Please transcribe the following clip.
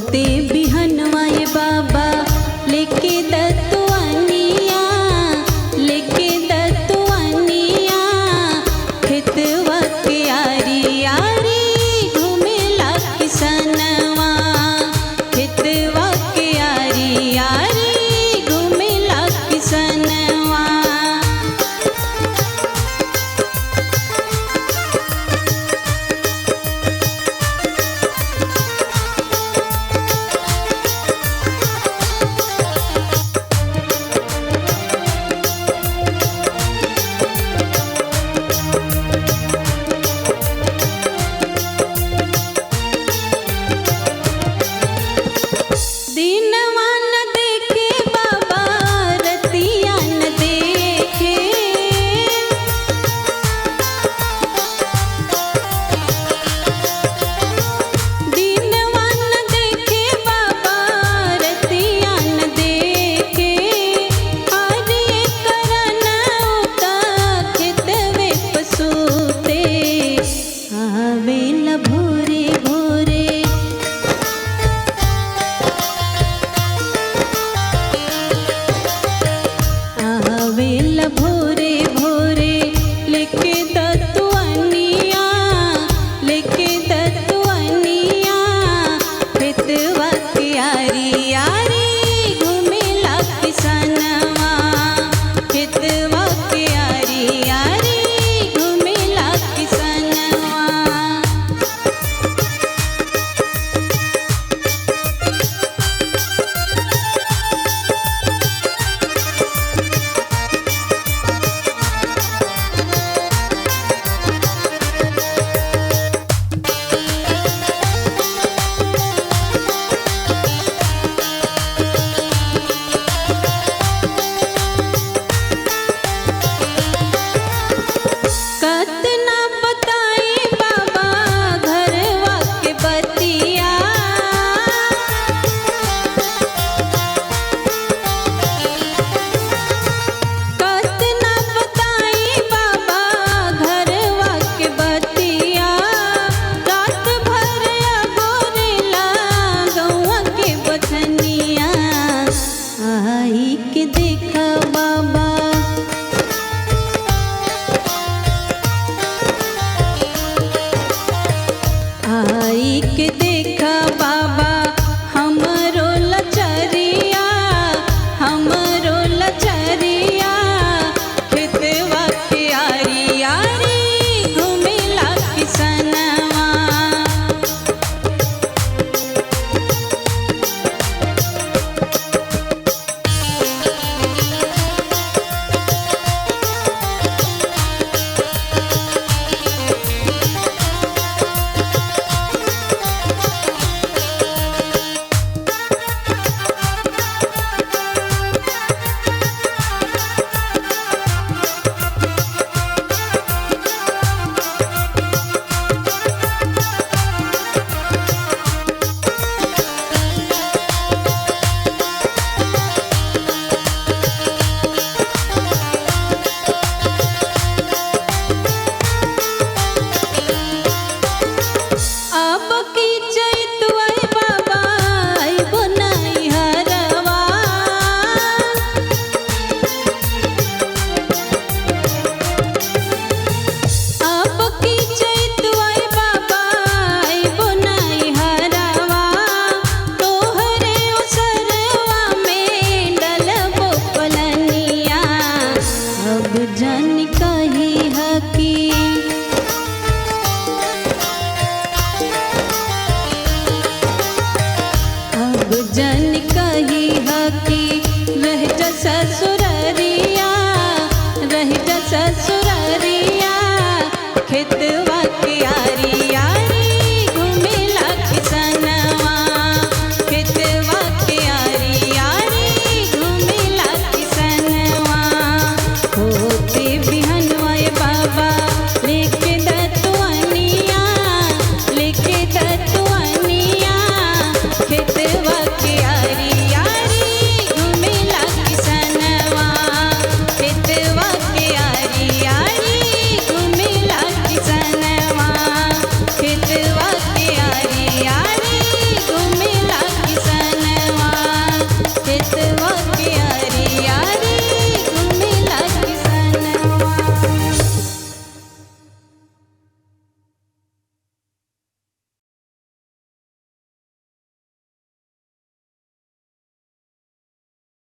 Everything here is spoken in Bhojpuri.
होते बिहनवाए बाबा लेके दतुआनिया, लेके दतुआनिया, खेतवा के आरी आरी घूमेला किसनवा, खेतवा के आरी आरी घूमेला किसनवा। दिनवा न देखे बाबा रतिया न देखे, दिनवा न देखे बाबा रतिया न देखे, आज ये करन उता खेतवे पसूते, आवेला भोरे भोरे, आवेला भोरे भोरे लेके दतुआनिया, लेके दतुआनिया, खेतवा के आरी आरी घूमेला किसनवा, खेतवा के आरी आरी घूमेला किसनवा। कतना बताई बाबा घरवा के बतिया, कतना बताई बाबा घरवा के बतिया, रात भर अगोरेला गौवा के बथनिया, आई के देखा बाबा, आई के देखा बाबा हमरो लचरिया, हमरो लचरिया, खेतवा के आरी आरी घूमेला किसनवा। अब की चैतवा बाबा आइबो नाई हरवा, अब की चैतवा बाबा आइबो नाई हरवा, तोहरे ओसरवा में डलबो पलनिया, अब जान कही हकी, अब जन कही हकी रह जा ससुर